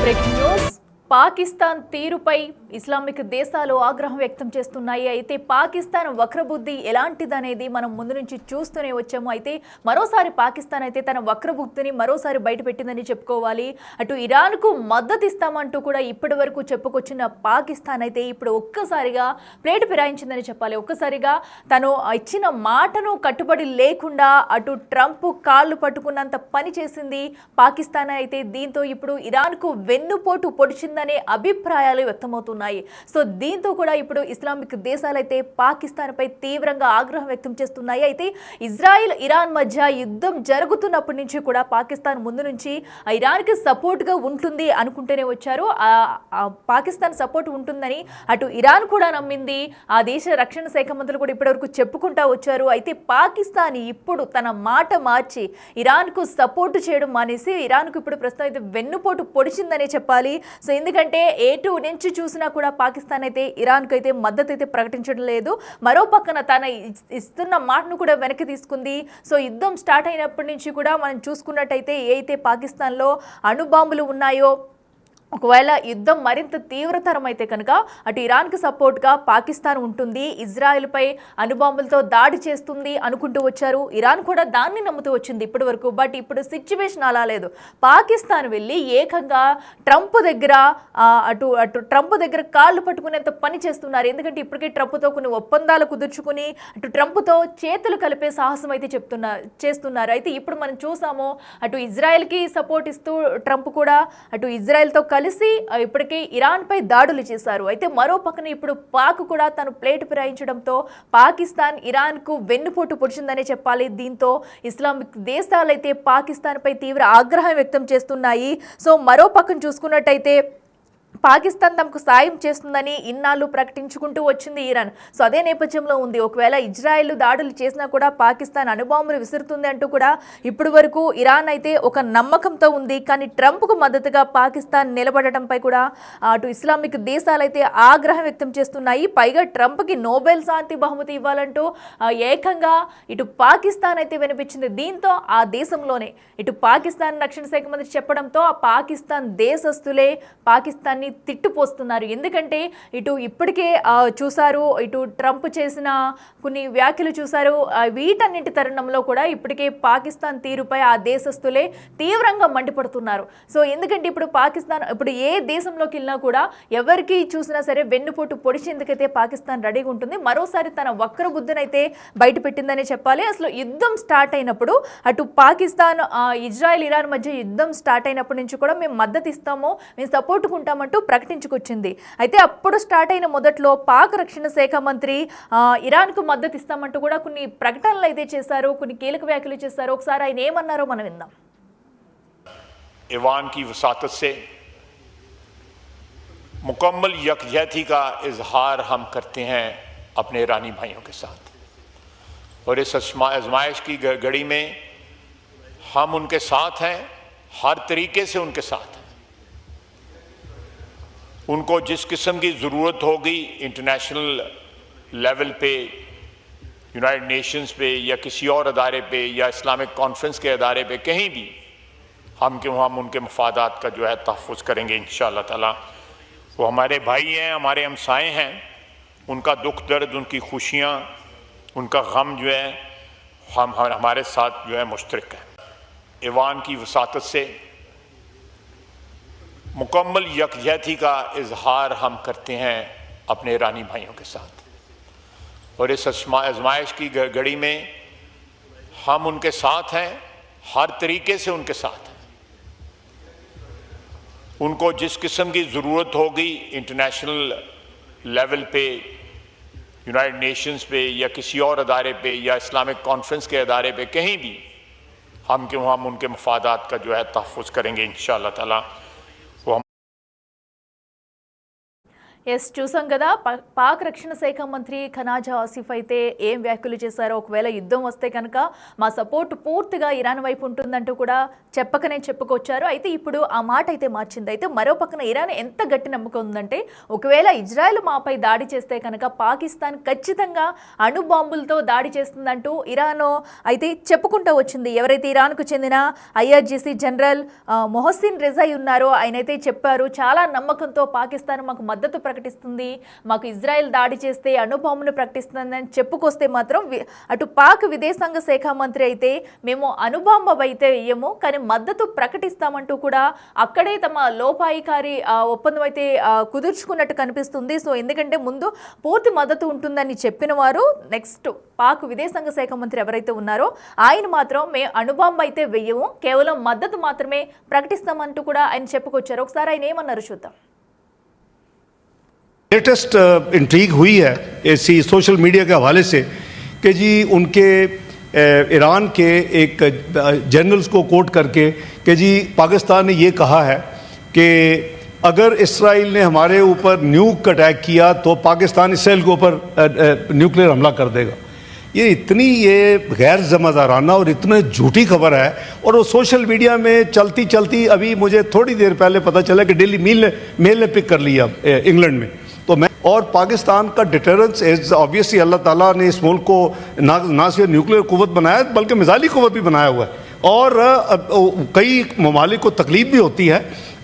Breaking news Pakistan తీరుపై Islamic దేశాలు ఆగ్రహం వ్యక్తం చేస్తున్నాయి. అయితే పాకిస్తాన్ వక్రబుద్ధి ఎలాంటిదనేది మనం ముందు నుంచి చూస్తూనే వచ్చాము. అయితే మరోసారి పాకిస్తాన్ అయితే తన వక్రబుద్ధిని మరోసారి బయటపెట్టిందని చెప్పుకోవాలి. అటు ఇరాన్కు మద్దతు ఇస్తామంటూ కూడా ఇప్పటి వరకు చెప్పుకొచ్చిన పాకిస్తాన్ అయితే ఇప్పుడు ఒక్కసారిగా ప్లేటు ఫిరాయించిందని చెప్పాలి. ఒక్కసారిగా తను ఇచ్చిన మాటను కట్టుబడి లేకుండా అటు ట్రంప్ కాళ్ళు పట్టుకున్నంత పని చేసింది పాకిస్తాన్. అయితే దీంతో ఇప్పుడు ఇరాన్కు వెన్నుపోటు పొడిచింది అనే అభిప్రాయాలు వ్యక్తమవుతున్నాయి. సో దీంతో కూడా ఇప్పుడు ఇస్లామిక్ దేశాలైతే పాకిస్తాన్ పై తీవ్రంగా ఆగ్రహం వ్యక్తం చేస్తున్నాయి. అయితే ఇజ్రాయిల్ ఇరాన్ మధ్య యుద్ధం జరుగుతున్నప్పటి నుంచి కూడా పాకిస్తాన్ ముందు నుంచి ఇరాన్కి సపోర్ట్ గా ఉంటుంది అనుకుంటూనే వచ్చారు. పాకిస్తాన్ సపోర్ట్ ఉంటుందని అటు ఇరాన్ కూడా నమ్మింది. ఆ దేశ రక్షణ శాఖ మంత్రులు కూడా ఇప్పటివరకు చెప్పుకుంటా వచ్చారు. అయితే పాకిస్తాన్ ఇప్పుడు తన మాట మార్చి ఇరాన్కు సపోర్ట్ చేయడం మానేసి ఇరాన్కు ఇప్పుడు ప్రస్తుతం అయితే వెన్నుపోటు పొడిచిందనే చెప్పాలి. సో ఎందుకంటే ఏటు నుంచి చూసినా కూడా పాకిస్తాన్ అయితే ఇరాన్కు అయితే మద్దతు అయితే ప్రకటించడం లేదు. మరో పక్కన తన ఇస్తున్న మాటను కూడా వెనక్కి తీసుకుంది. సో యుద్ధం స్టార్ట్ అయినప్పటి నుంచి కూడా మనం చూసుకున్నట్టయితే ఏ అయితే పాకిస్తాన్లో అణుబాంబులు ఉన్నాయో ఒకవేళ యుద్ధం మరింత తీవ్రతరం అయితే కనుక అటు ఇరాన్కి సపోర్ట్గా పాకిస్తాన్ ఉంటుంది, ఇజ్రాయెల్పై అణుబాంబులతో దాడి చేస్తుంది అనుకుంటూ వచ్చారు. ఇరాన్ కూడా దాన్ని నమ్ముతూ వచ్చింది ఇప్పటి వరకు. బట్ ఇప్పుడు సిచ్యువేషన్ అలా లేదు. పాకిస్తాన్ వెళ్ళి ఏకంగా ట్రంప్ దగ్గర అటు ట్రంప్ దగ్గర కాళ్ళు పట్టుకునేంత పని చేస్తున్నారు. ఎందుకంటే ఇప్పటికే ట్రంప్తో కొన్ని ఒప్పందాలు కుదుర్చుకుని అటు ట్రంప్తో చేతులు కలిపే సాహసం అయితే చేస్తున్నారు. అయితే ఇప్పుడు మనం చూసాము అటు ఇజ్రాయెల్కి సపోర్ట్ ఇస్తూ ట్రంప్ కూడా అటు ఇజ్రాయెల్తో కలిసి ఇప్పటికే ఇరాన్ పై దాడులు చేశారు. అయితే మరో పక్కన ఇప్పుడు పాక్ కూడా తను ప్లేటు ఫిరాయించడంతో పాకిస్తాన్ ఇరాన్ కు వెన్నుపోటు పొడిచిందనే చెప్పాలి. దీంతో ఇస్లామిక్ దేశాలైతే పాకిస్తాన్ పై తీవ్ర ఆగ్రహం వ్యక్తం చేస్తున్నాయి. సో మరో పక్కన చూసుకున్నట్టయితే పాకిస్తాన్ తమకు సాయం చేస్తుందని ఇన్నాళ్ళు ప్రకటించుకుంటూ వచ్చింది ఇరాన్. సో అదే నేపథ్యంలో ఉంది. ఒకవేళ ఇజ్రాయెల్ దాడులు చేసినా కూడా పాకిస్తాన్ అణుబాంబులు విసురుతుంది అంటూ కూడా ఇప్పటి వరకు ఇరాన్ అయితే ఒక నమ్మకంతో ఉంది. కానీ ట్రంప్కు మద్దతుగా పాకిస్తాన్ నిలబడటంపై కూడా అటు ఇస్లామిక్ దేశాలైతే ఆగ్రహం వ్యక్తం చేస్తున్నాయి. పైగా ట్రంప్కి నోబెల్ శాంతి బహుమతి ఇవ్వాలంటూ ఏకంగా ఇటు పాకిస్తాన్ అయితే వినిపించింది. దీంతో ఆ దేశంలోనే ఇటు పాకిస్తాన్ రక్షణ శాఖ మంత్రి చెప్పడంతో ఆ పాకిస్తాన్ దేశస్తులే పాకిస్తాన్ తిట్టుపోస్తున్నారు. ఎందుకంటే ఇటు ఇప్పటికే చూసారు, ఇటు ట్రంప్ చేసిన కొన్ని వ్యాఖ్యలు చూసారు. వీటన్నింటి తరుణంలో కూడా ఇప్పటికే పాకిస్తాన్ తీరుపై ఆ దేశస్తులే తీవ్రంగా మండిపడుతున్నారు. సో ఎందుకంటే ఇప్పుడు పాకిస్తాన్ ఇప్పుడు ఏ దేశంలోకి వెళ్ళినా కూడా ఎవరికి చూసినా సరే వెన్నుపోటు పొడిచేందుకైతే పాకిస్తాన్ రెడీగా ఉంటుంది. మరోసారి తన వక్ర బుద్ధినైతే బయట పెట్టిందనే చెప్పాలి. అసలు యుద్ధం స్టార్ట్ అయినప్పుడు అటు పాకిస్తాన్ ఇజ్రాయెల్ ఇరాన్ మధ్య యుద్ధం స్టార్ట్ అయినప్పటి నుంచి కూడా మేము మద్దతు ఇస్తాము, మేము సపోర్ట్ ఉంటామంటూ ప్రకటించుకొచ్చింది. అయితే అప్పుడు స్టార్ట్ అయిన మొదట్లో పాక్ రక్షణ శాఖ మంత్రి ఇరాన్కు మద్దతు ఇస్తామంటూ కూడా కొన్ని ప్రకటనలు అయితే చేశారు, కొన్ని కీలక వ్యాఖ్యలు చేశారు. ఒకసారి ఆయన ఏమన్నారో మనం విందాం. ईरान की वसातत से मुकम्मल यकजहती का इजहार हम करते हैं अपने ईरानी भाइयों के साथ, और इस आजमाइश की घड़ी में हम उनके साथ हैं, हर तरीके से उनके साथ हैं। उनको जिस किस्म की ज़रूरत होगी इंटरनेशनल लेवल पे, यूनाइटेड नेशंस पे या किसी और अदारे पे या इस्लामिक कॉन्फ्रेंस के अदारे पे, कहीं भी हम उनके मफादात का जो है तहफ़्फ़ुज़ करेंगे इंशाअल्लाह ताला। वो हमारे भाई हैं, हमारे हमसाए हैं, उनका दुख दर्द, उनकी खुशियाँ, उनका गम जो है हमारे साथ जो है मुश्तरक है। ईरान की वसातत से मुकम्मल यकजहती का इजहार हम करते हैं अपने ईरानी भाइयों के साथ, और इस आजमाइश की घड़ी में हम उनके साथ हैं, हर तरीके से उनके साथ हैं। उनको जिस किस्म की ज़रूरत होगी इंटरनेशनल लेवल पे, यूनाइटेड नेशंस पे या किसी और अदारे पे या इस्लामिक कॉन्फ्रेंस के अदारे पे, कहीं भी हम उनके मफादात का जो है तहफ़्फ़ुज़ करेंगे इंशाअल्लाह ताला। ఎస్ చూసాం కదా పాక్ రక్షణ శాఖ మంత్రి ఖనాజా ఆసిఫ్ అయితే ఏం వ్యాఖ్యలు చేశారో, ఒకవేళ యుద్ధం వస్తే కనుక మా సపోర్ట్ పూర్తిగా ఇరాన్ వైపు ఉంటుందంటూ కూడా చెప్పకనే చెప్పుకొచ్చారు. అయితే ఇప్పుడు ఆ మాట అయితే మార్చింది. అయితే మరో పక్కన ఇరాన్ ఎంత గట్టి నమ్మకం ఉందంటే ఒకవేళ ఇజ్రాయెల్ మాపై దాడి చేస్తే కనుక పాకిస్తాన్ ఖచ్చితంగా అణుబాంబులతో దాడి చేస్తుందంటూ ఇరాన్ అయితే చెప్పుకుంటూ వచ్చింది. ఎవరైతే ఇరాన్కు చెందిన ఐఆర్జీసీ జనరల్ మొహసిన్ రిజాయి ఉన్నారో ఆయనైతే చెప్పారు, చాలా నమ్మకంతో పాకిస్తాన్ మాకు మద్దతు ప్రకటిస్తుంది, మాకు ఇజ్రాయెల్ దాడి చేస్తే అణుబాంబును ప్రకటిస్తుందని చెప్పుకొస్తే మాత్రం అటు పాక్ విదేశాంగ శాఖ మంత్రి అయితే మేము అణుబాంబు అయితే వేయము కానీ మద్దతు ప్రకటిస్తామంటూ కూడా అక్కడే తమ లోపాయికారి ఒప్పందం అయితే కుదుర్చుకున్నట్టు కనిపిస్తుంది. సో ఎందుకంటే ముందు పూర్తి మద్దతు ఉంటుందని చెప్పిన వారు నెక్స్ట్ పాక్ విదేశాంగ శాఖ మంత్రి ఎవరైతే ఉన్నారో ఆయన మాత్రం మేము అణుబాంబు అయితే వేయము, కేవలం మద్దతు మాత్రమే ప్రకటిస్తామంటూ కూడా ఆయన చెప్పుకొచ్చారు. ఒకసారి ఆయన ఏమన్నారు చూద్దాం. लेटेस्ट इंट्रीग हुई है ऐसी सोशल मीडिया के हवाले से कि जी उनके ईरान के एक जनरल्स को कोट करके कि जी पाकिस्तान ने ये कहा है कि अगर इसराइल ने हमारे ऊपर न्यूक अटैक किया तो पाकिस्तान इसराइल के ऊपर न्यूक्लियर हमला कर देगा। ये इतनी गैर ज़िम्मेदाराना और इतनी झूठी खबर है और वो सोशल मीडिया में चलती चलती अभी मुझे थोड़ी देर पहले पता चला कि डेली मेल ने पिक कर लिया इंग्लैंड में। तो मैं और पाकिस्तान का डिटरेंस इज ऑब्वियसली अल्लाह ताला ने इस मुल्क को ना सिर्फ न्यूक्लियर कुव्वत बनाया बल्कि मिसाइली कुव्वत भी बनाया हुआ है और कई ममालिक को तकलीफ भी होती है,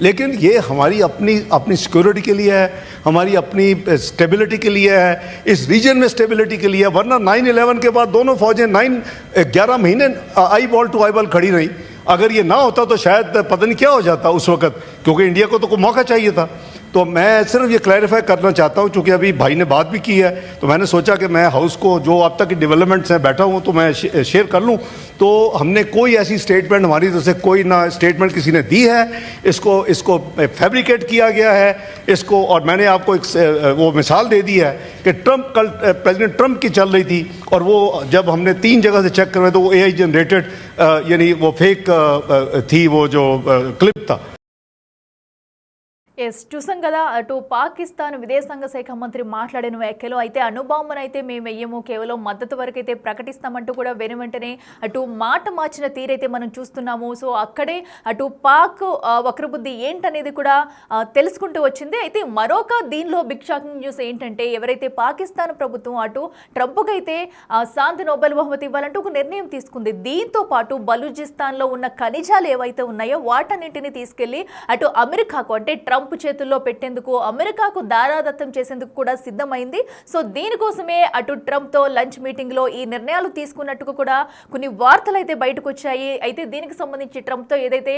लेकिन ये हमारी अपनी सिक्योरिटी के लिए है, हमारी अपनी स्टेबिलिटी के लिए है, इस रीजन में स्टेबिलिटी के लिए है। वरना 9/11 के बाद दोनों फौजें 11 महीने eyeball to eyeball खड़ी रही। अगर ये ना होता तो शायद पता नहीं क्या हो जाता उस वक्त, क्योंकि इंडिया को तो कोई मौका चाहिए था। तो मैं सिर्फ ये क्लैरिफाई करना चाहता हूँ, क्योंकि अभी भाई ने बात भी की है तो मैंने सोचा कि मैं हाउस को जो अब तक की डेवलपमेंट्स हैं बैठा हूँ तो मैं शेयर कर लूँ। तो हमने कोई ऐसी स्टेटमेंट हमारी तरफ से कोई ना स्टेटमेंट किसी ने दी है, इसको फैब्रिकेट किया गया है इसको। और मैंने आपको एक वो मिसाल दे दी है कि कल प्रेसिडेंट ट्रंप की चल रही थी और वो जब हमने 3 जगह से चेक करवाए तो वो AI जनरेटेड यानी वो फेक थी वो जो क्लिप था। ఎస్ చూసాం కదా అటు పాకిస్తాన్ విదేశాంగ శాఖ మంత్రి మాట్లాడిన వ్యాఖ్యలు అయితే అణుబాంబును అయితే మేము వెయ్యము, కేవలం మద్దతు వరకు అయితే ప్రకటిస్తామంటూ కూడా వెంటనే అటు మాట మార్చిన తీరైతే మనం చూస్తున్నాము. సో అక్కడే అటు పాక్ వక్రబుద్ధి ఏంటనేది కూడా తెలుసుకుంటూ వచ్చింది. అయితే మరొక దీనిలో బిగ్ షాకింగ్ న్యూస్ ఏంటంటే ఎవరైతే పాకిస్తాన్ ప్రభుత్వం అటు ట్రంప్కి అయితే శాంతి నోబెల్ బహుమతి ఇవ్వాలంటూ ఒక నిర్ణయం తీసుకుంది. దీంతో పాటు బలూచిస్తాన్లో ఉన్న ఖనిజాలు ఏవైతే ఉన్నాయో వాటన్నింటినీ తీసుకెళ్లి అటు అమెరికాకు అంటే ట్రంప్ చేతుల్లో పెట్టేందుకు అమెరికాకు దారాదత్తం చేసేందుకు కూడా సిద్ధమైంది. సో దీనికోసమే అటు ట్రంప్తో లంచ్ మీటింగ్లో ఈ నిర్ణయాలు తీసుకున్నట్టుగా కూడా కొన్ని వార్తలు అయితే బయటకు వచ్చాయి. అయితే దీనికి సంబంధించి ట్రంప్తో ఏదైతే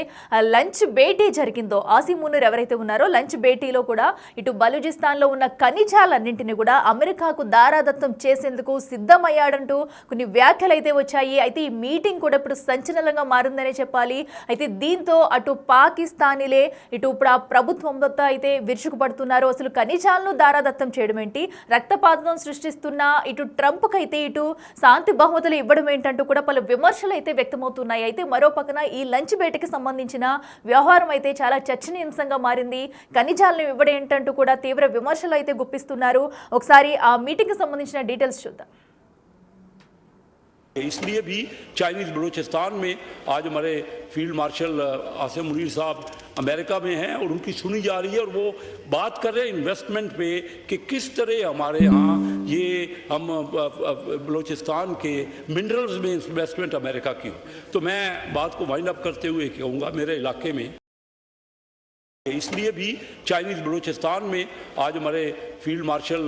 లంచ్ భేటీ జరిగిందో ఆసిమ్ మునీర్ ఎవరైతే ఉన్నారో లంచ్ భేటీలో కూడా ఇటు బలూచిస్తాన్లో ఉన్న ఖనిజాలన్నింటినీ కూడా అమెరికాకు దారాదత్తం చేసేందుకు సిద్ధమయ్యాడంటూ కొన్ని వ్యాఖ్యలు అయితే వచ్చాయి. అయితే ఈ మీటింగ్ కూడా ఇప్పుడు సంచలనంగా మారిందనే చెప్పాలి. అయితే దీంతో అటు పాకిస్తానీలే ఇటు ఇప్పుడు ఆ ప్రభుత్వం అయితే విరుచుకుపడుతున్నారు. అసలు ఖనిజాలను దారాదత్తం చేయడం ఏంటి, రక్తపాతం సృష్టిస్తున్న ఇటు ట్రంప్కి అయితే ఇటు శాంతి బహుమతులు ఇవ్వడం ఏంటంటూ కూడా పలు విమర్శలు అయితే వ్యక్తమవుతున్నాయి. అయితే మరో పక్కన ఈ లంచ్ భేటీకి సంబంధించిన వ్యవహారం అయితే చాలా చర్చనీయాంశంగా మారింది. ఖనిజాలను ఇవ్వడం ఏంటంటూ కూడా తీవ్ర విమర్శలు అయితే గుప్పిస్తున్నారు. ఒకసారి ఆ మీటింగ్కి సంబంధించిన డీటెయిల్స్ చూద్దాం. इसलिए भी चाइनीज़ बलूचिस्तान में आज हमारे फील्ड मार्शल आसिम मुनीर साहब अमेरिका में हैं और उनकी सुनी जा रही है और वो बात कर रहे हैं इन्वेस्टमेंट पे कि किस तरह हमारे यहाँ ये हम बलूचिस्तान के मिनरल्स में इन्वेस्टमेंट अमेरिका की हो। तो मैं बात को वाइंड अप करते हुए कहूँगा मेरे इलाके में इसलिए भी चाइनीज़ बलूचिस्तान में आज हमारे फील्ड मार्शल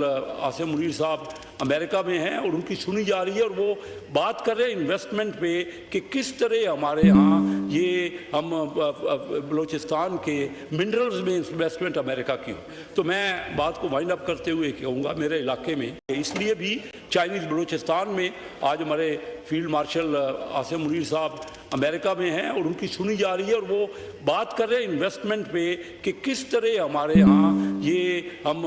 आसिम मुनीर साहब अमेरिका में हैं और उनकी सुनी जा रही है और वो बात कर रहे हैं इन्वेस्टमेंट पे कि किस तरह हमारे यहाँ ये हम बलूचिस्तान के मिनरल्स में इन्वेस्टमेंट अमेरिका की हो। तो मैं बात को वाइंड अप करते हुए कहूँगा मेरे इलाके में इसलिए भी चाइनीज़ बलूचिस्तान में आज हमारे फील्ड मार्शल आसिम मुनीर साहब अमेरिका में हैं और उनकी सुनी जा रही है और वो बात कर रहे हैं इन्वेस्टमेंट पे कि किस तरह हमारे यहाँ ये हम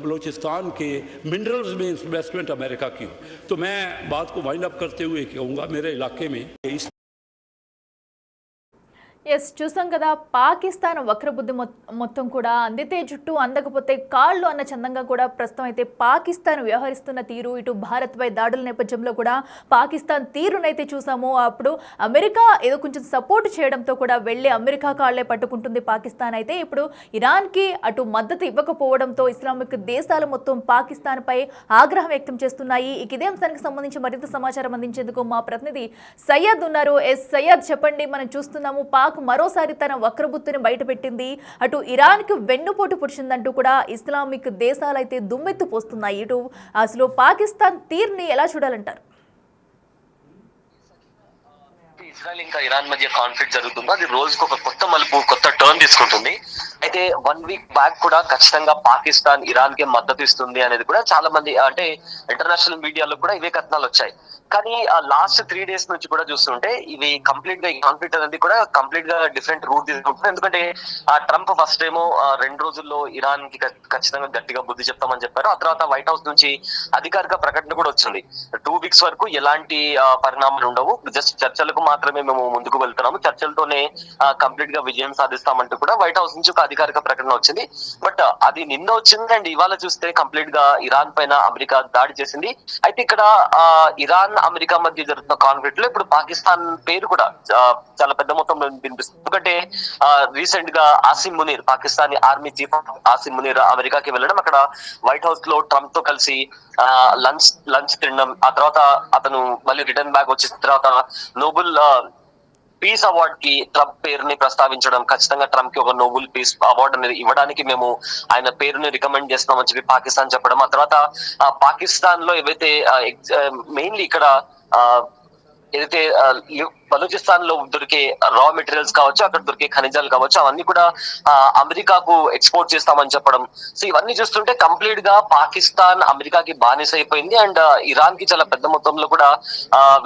बलूचिस्तान के मिनरल्स में इन्वेस्टमेंट अमेरिका की हो। तो मैं बात को वाइंड अप करते हुए कहूँगा मेरे इलाके में ఎస్, చూసాం కదా, పాకిస్తాన్ వక్రబుద్ధి మొత్తం కూడా అందితే జుట్టు అందకపోతే కాళ్ళు అన్న చందంగా కూడా ప్రస్తుతం అయితే పాకిస్తాన్ వ్యవహరిస్తున్న తీరు, ఇటు భారత్పై దాడుల నేపథ్యంలో కూడా పాకిస్తాన్ తీరునైతే చూసాము. అప్పుడు అమెరికా ఏదో కొంచెం సపోర్ట్ చేయడంతో కూడా వెళ్ళి అమెరికా కాళ్లే పట్టుకుంటుంది పాకిస్తాన్. అయితే ఇప్పుడు ఇరాన్కి అటు మద్దతు ఇవ్వకపోవడంతో ఇస్లామిక్ దేశాలు మొత్తం పాకిస్తాన్పై ఆగ్రహం వ్యక్తం చేస్తున్నాయి. ఇదే అంశానికి సంబంధించి మరింత సమాచారం అందించేందుకు మా ప్రతినిధి సయ్యద్ ఉన్నారు. ఎస్ సయ్యద్, చెప్పండి. మనం చూస్తున్నాము పాక్ మరోసారి తన వక్రబుద్ధిని బయటపెట్టింది. అటు ఇరాన్కి వెన్నుపోటు పొడిచిందంటూ కూడా ఇస్లామిక్ దేశాలైతే దుమ్మెత్తు పోస్తున్నాయి. ఇటు అసలు పాకిస్తాన్ తీర్ని ఎలా చూడాలంటారు? ఇజ్రాయెల్ ఇంకా ఇరాన్ మధ్య కాన్ఫ్లిక్ట్ జరుగుతుందో అది రోజుకు ఒక కొత్త మలుపు, కొత్త టర్న్ తీసుకుంటుంది. అయితే 1 వీక్ బ్యాక్ కూడా ఖచ్చితంగా పాకిస్తాన్ ఇరాన్ కి మద్దతు ఇస్తుంది అనేది కూడా చాలా మంది, అంటే ఇంటర్నేషనల్ మీడియాలో కూడా ఇవే కథనాలు వచ్చాయి. కానీ ఆ లాస్ట్ 3 days నుంచి కూడా చూస్తుంటే ఇవి కంప్లీట్ గా, ఈ కాన్ఫ్లిక్ట్ అనేది కూడా కంప్లీట్ గా డిఫరెంట్ రూట్ తీసుకుంటుంది. ఎందుకంటే ఆ ట్రంప్ ఫస్ట్ ఏమో 2 రోజుల్లో ఇరాన్ కి ఖచ్చితంగా గట్టిగా బుద్ధి చెప్తామని చెప్పారు. ఆ తర్వాత వైట్ హౌస్ నుంచి అధికారిక ప్రకటన కూడా వచ్చింది, 2 weeks వరకు ఎలాంటి పరిణామాలు ఉండవు, జస్ట్ చర్చలకు మాత్రమే మేము ముందుకు వెళ్తున్నాము, చర్చలతోనే కంప్లీట్ గా విజయం సాధిస్తామంటూ కూడా వైట్ హౌస్ నుంచి ఒక అధికారిక ప్రకటన వచ్చింది. బట్ అది నిన్న వచ్చింది అండ్ ఇవాళ చూస్తే కంప్లీట్ గా ఇరాన్ పైన అమెరికా దాడి చేసింది. అయితే ఇక్కడ ఇరాన్ అమెరికా మధ్య జరుగుతున్న కాన్ఫ్లిక్ట్ లో ఇప్పుడు పాకిస్తాన్ పేరు కూడా చాలా పెద్ద మొత్తంలో వినిపిస్తుంది. ఎందుకంటే రీసెంట్ గా ఆసిమ్ మునీర్, పాకిస్తానీ ఆర్మీ చీఫ్ ఆసిమ్ మునీర్ అమెరికాకి వెళ్ళడం, అక్కడ వైట్ హౌస్ లో ట్రంప్ తో కలిసి లంచ్ తినడం, ఆ తర్వాత అతను మళ్ళీ రిటర్న్ బ్యాక్ వచ్చిన తర్వాత నోబెల్ పీస్ అవార్డ్ కి ట్రంప్ పేరుని ప్రస్తావించడం, ఖచ్చితంగా ట్రంప్ కి ఒక నోబెల్ పీస్ అవార్డు అనేది ఇవ్వడానికి మేము ఆయన పేరుని రికమెండ్ చేస్తున్నామని చెప్పి పాకిస్తాన్ చెప్పడం. ఆ తర్వాత పాకిస్తాన్ లో ఏవైతే మెయిన్లీ ఇక్కడ ఏదైతే బలూచిస్తాన్ లో దొరికే రా మెటీరియల్స్ కావచ్చు, అక్కడ దొరికే ఖనిజాలు కావచ్చు, అవన్నీ కూడా అమెరికాకు ఎక్స్పోర్ట్ చేస్తామని చెప్పడం. సో ఇవన్నీ చూస్తుంటే కంప్లీట్ గా పాకిస్తాన్ అమెరికాకి బానిస అయిపోయింది అండ్ ఇరాన్ కి చాలా పెద్ద మొత్తంలో కూడా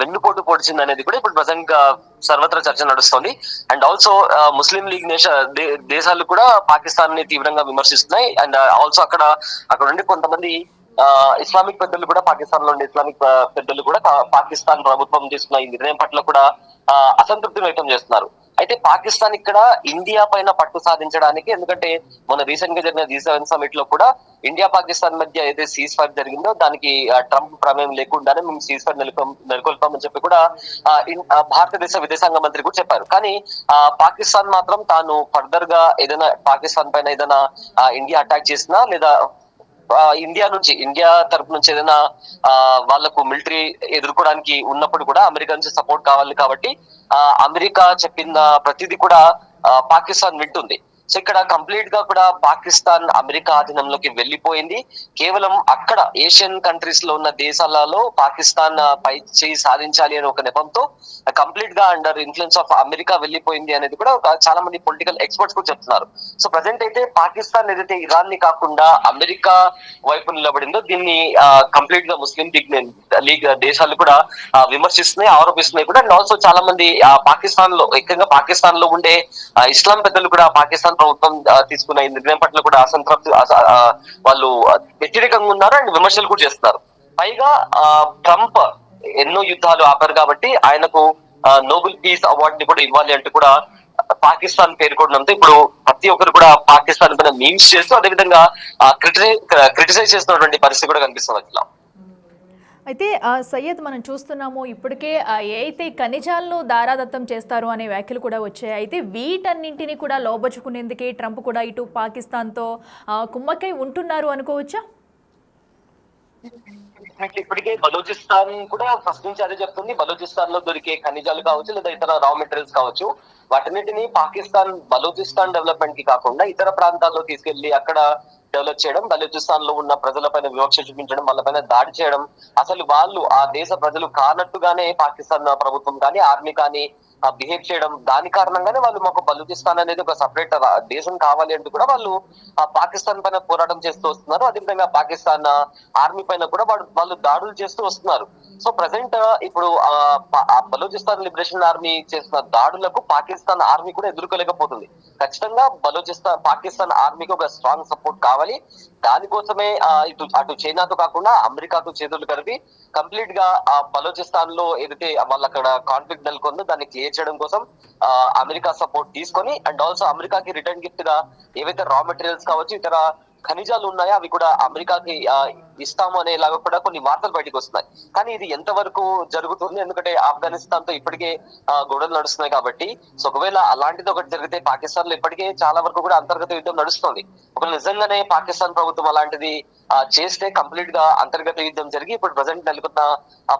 వెన్నుపోటు పొడిచింది అనేది కూడా ఇప్పుడు ప్రజెంట్ గా సర్వత్రా చర్చ నడుస్తుంది. అండ్ ఆల్సో ముస్లిం లీగ్ దేశాలు కూడా పాకిస్తాన్ ని తీవ్రంగా విమర్శిస్తున్నాయి. అండ్ ఆల్సో అక్కడ నుండి కొంతమంది ఇస్లామిక్ పెద్దలు కూడా, పాకిస్తాన్ లో ఉండే ఇస్లామిక్ పెద్దలు కూడా పాకిస్తాన్ ప్రభుత్వం తీసుకున్న ఈ నిర్ణయం పట్ల కూడా అసంతృప్తిని వ్యక్తం చేస్తున్నారు. అయితే పాకిస్తాన్ ఇక్కడ ఇండియా పైన పట్టు సాధించడానికి, ఎందుకంటే మన రీసెంట్ గా జరిగిన G7 సమిట్ లో కూడా ఇండియా పాకిస్తాన్ మధ్య ఏదైతే సీజ్ ఫైర్ జరిగిందో దానికి ట్రంప్ ప్రమేయం లేకుండానే మేము సీజ్ ఫైర్ నెలకొల్పామని చెప్పి కూడా భారతదేశ విదేశాంగ మంత్రి కూడా చెప్పారు. కానీ పాకిస్తాన్ మాత్రం తాను ఫర్దర్ గా ఏదైనా పాకిస్తాన్ పైన ఏదైనా ఇండియా అటాక్ చేసినా, లేదా ఇండియా తరపు నుంచి ఏదైనా వాళ్లకు మిలిటరీ ఎదుర్కోవడానికి ఉన్నప్పుడు కూడా అమెరికా నుంచి సపోర్ట్ కావాలి. కాబట్టి అమెరికా చెప్పిన ప్రతిదీ కూడా పాకిస్తాన్ వింటుంది. సో ఇక్కడ కంప్లీట్ గా కూడా పాకిస్తాన్ అమెరికా ఆధీనంలోకి వెళ్లిపోయింది. కేవలం అక్కడ ఏషియన్ కంట్రీస్ లో ఉన్న దేశాలలో పాకిస్తాన్ పై చేయి సాధించాలి అనే ఒక నెపంతో కంప్లీట్ గా అండర్ ఇన్ఫ్లుయెన్స్ ఆఫ్ అమెరికా వెళ్లిపోయింది అనేది కూడా చాలా మంది పొలిటికల్ ఎక్స్పర్ట్స్ కూడా చెప్తున్నారు. సో ప్రజెంట్ అయితే పాకిస్తాన్ ఏదైతే ఇరాన్ ని కాకుండా అమెరికా వైపు నిలబడిందో దీన్ని కంప్లీట్ గా ముస్లిం లీగ్ దేశాలు కూడా విమర్శిస్తున్నాయి, ఆరోపిస్తున్నాయి కూడా. అండ్ ఆల్సో చాలా మంది పాకిస్తాన్ లో, ఎక్కువగా పాకిస్తాన్ లో ఉండే ఇస్లాం పెద్దలు కూడా పాకిస్తాన్ ప్రభుత్వం తీసుకున్న ఈ నిర్ణయం పట్ల కూడా అసంతృప్తి, వాళ్ళు వ్యతిరేకంగా ఉన్నారు అండ్ విమర్శలు కూడా చేస్తున్నారు. పైగా ట్రంప్ ఎన్నో యుద్ధాలు ఆపారు కాబట్టి ఆయనకు నోబెల్ పీస్ అవార్డు ని కూడా ఇవ్వాలి అంటూ కూడా పాకిస్తాన్ పేర్కొనడంతో ఇప్పుడు ప్రతి ఒక్కరు కూడా పాకిస్తాన్ పైన మీమ్స్ చేస్తూ అదేవిధంగా క్రిటిసైజ్ చేస్తున్నటువంటి పరిస్థితి కూడా కనిపిస్తుంది అట్లా. అయితే సయ్యద్, మనం చూస్తున్నాము ఇప్పటికే ఏ అయితే ఖనిజాలను దారాదత్తం చేస్తారు అనే వ్యాఖ్యలు కూడా వచ్చాయి. అయితే వీటన్నింటినీ కూడా లోబచుకునేందుకే ట్రంప్ కూడా ఇటు పాకిస్తాన్తో కుమ్మక్కై ఉంటున్నారు అనుకోవచ్చా? ఇప్పటికే బలూచిస్తాన్ కూడా ఫస్ట్ నుంచి అదే చెప్తుంది, బలూచిస్తాన్ లో దొరికే ఖనిజాలు కావచ్చు లేదా ఇతర రా మెటీరియల్స్ కావచ్చు, వాటన్నిటిని పాకిస్తాన్ బలూచిస్తాన్ డెవలప్మెంట్ కి కాకుండా ఇతర ప్రాంతాల్లో తీసుకెళ్లి అక్కడ డెవలప్ చేయడం, బలూచిస్తాన్ లో ఉన్న ప్రజలపైన వివక్ష చూపించడం, వాళ్ళపైన దాడి చేయడం, అసలు వాళ్ళు ఆ దేశ ప్రజలు కానట్టుగానే పాకిస్తాన్ ప్రభుత్వం కానీ ఆర్మీ కానీ బిహేవ్ చేయడం, దాని కారణంగానే వాళ్ళు మాకు బలూచిస్తాన్ అనేది ఒక సపరేట్ దేశం కావాలి అంటూ కూడా వాళ్ళు పాకిస్తాన్ పైన పోరాటం చేస్తూ వస్తున్నారు. అదేవిధంగా పాకిస్తాన్ ఆర్మీ పైన కూడా వాళ్ళు దాడులు చేస్తూ వస్తున్నారు. సో ప్రజెంట్ ఇప్పుడు బలూచిస్తాన్ లిబరేషన్ ఆర్మీ చేసిన దాడులకు పాకిస్తాన్ ఆర్మీ కూడా ఎదుర్కోలేకపోతుంది. ఖచ్చితంగా పాకిస్తాన్ ఆర్మీకి ఒక స్ట్రాంగ్ సపోర్ట్ కావాలి. రావాలి. దానికోసమే అటు చైనాతో కాకుండా అమెరికాతో చేతులు కలిపి కంప్లీట్ గా బలోచిస్తాన్ లో ఏదైతే వాళ్ళు అక్కడ కాన్ఫ్లిక్ట్ నెలకొందో దాన్ని క్లియర్ చేయడం కోసం అమెరికా సపోర్ట్ తీసుకొని, అండ్ ఆల్సో అమెరికాకి రిటర్న్ గిఫ్ట్ గా ఏవైతే రా మెటీరియల్స్ కావచ్చు, ఇతర ఖనిజాలు ఉన్నాయో అవి కూడా అమెరికాకి ఇస్తాము అనేలాగా కూడా కొన్ని వార్తలు బయటకు వస్తున్నాయి. కానీ ఇది ఎంతవరకు జరుగుతుంది, ఎందుకంటే ఆఫ్ఘనిస్తాన్ తో ఇప్పటికే గొడవలు నడుస్తున్నాయి కాబట్టి. సో ఒకవేళ అలాంటిది ఒకటి జరిగితే పాకిస్తాన్ లో ఇప్పటికే చాలా వరకు కూడా అంతర్గత యుద్ధం నడుస్తుంది. ఒకవేళ నిజంగానే పాకిస్తాన్ ప్రభుత్వం అలాంటిది చేస్తే కంప్లీట్ గా అంతర్గత యుద్ధం జరిగి ఇప్పుడు ప్రజెంట్ నెలకొన్న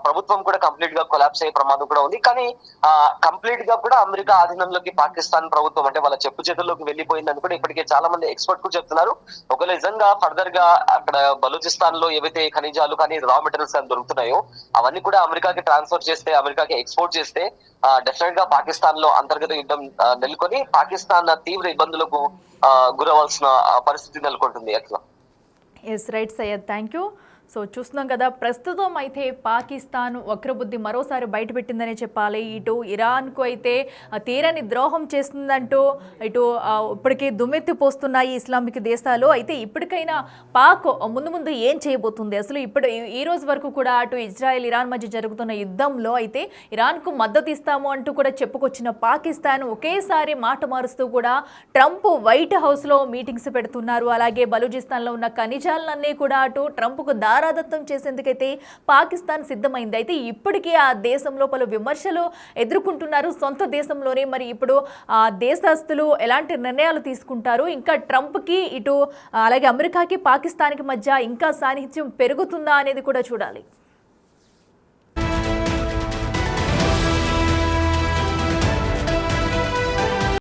ప్రభుత్వం కూడా కంప్లీట్ గా కొలాప్స్ అయ్యే ప్రమాదం కూడా ఉంది. కానీ కంప్లీట్ గా కూడా అమెరికా ఆధీనంలోకి పాకిస్తాన్ ప్రభుత్వం అంటే వాళ్ళ చెప్పు చేతుల్లోకి వెళ్ళిపోయిందని కూడా ఇప్పటికే చాలా మంది ఎక్స్పర్ట్ కూడా చెప్తున్నారు. ఒకవేళ నిజంగా ఫర్దర్ గా అక్కడ బలూచిస్తాన్ లో ఏవైతే ఖనిజాలు కానీ రా మెటీరియల్స్ కానీ దొరుకుతున్నాయో అవన్నీ కూడా అమెరికాకి ట్రాన్స్ఫర్ చేస్తే, అమెరికాకి ఎక్స్పోర్ట్ చేస్తే డెఫినెట్ గా పాకిస్తాన్ లో అంతర్గత యుద్ధం నెలకొని పాకిస్తాన్ తీవ్ర ఇబ్బందులకు గురవలసిన పరిస్థితి నెలకొంటుంది. అట్లా yes right Syed, thank you. So చూస్తున్నాం కదా, ప్రస్తుతం అయితే పాకిస్తాన్ వక్రబుద్ధి మరోసారి బయటపెట్టిందనే చెప్పాలి. ఇటు ఇరాన్కు అయితే తీరని ద్రోహం చేస్తుందంటూ ఇటు ఇప్పటికే దుమ్మెత్తిపోస్తున్నాయి ఇస్లామిక్ దేశాలు. అయితే ఇప్పటికైనా పాక్ ముందు ఏం చేయబోతుంది అసలు? ఇప్పుడు ఈ రోజు వరకు కూడా అటు ఇజ్రాయెల్ ఇరాన్ మధ్య జరుగుతున్న యుద్ధంలో అయితే ఇరాన్కు మద్దతు ఇస్తాము అంటూ కూడా చెప్పుకొచ్చిన పాకిస్తాన్ ఒకేసారి మాట మారుస్తూ కూడా ట్రంప్ వైట్ హౌస్లో మీటింగ్స్ పెడుతున్నారు. అలాగే బలూచిస్తాన్లో ఉన్న ఖనిజాలన్నీ కూడా అటు ట్రంప్కు దారాదత్తం చేసేందుకైతే పాకిస్తాన్ సిద్ధమైంది. అయితే ఇప్పటికీ ఆ దేశంలో పలు విమర్శలు ఎదుర్కొంటున్నారు సొంత దేశంలోనే. మరి ఇప్పుడు దేశస్తులు ఎలాంటి నిర్ణయాలు తీసుకుంటారు? ఇంకా ట్రంప్కి ఇటు అలాగే అమెరికాకి పాకిస్తాన్కి మధ్య ఇంకా సాన్నిహిత్యం పెరుగుతుందా అనేది కూడా చూడాలి.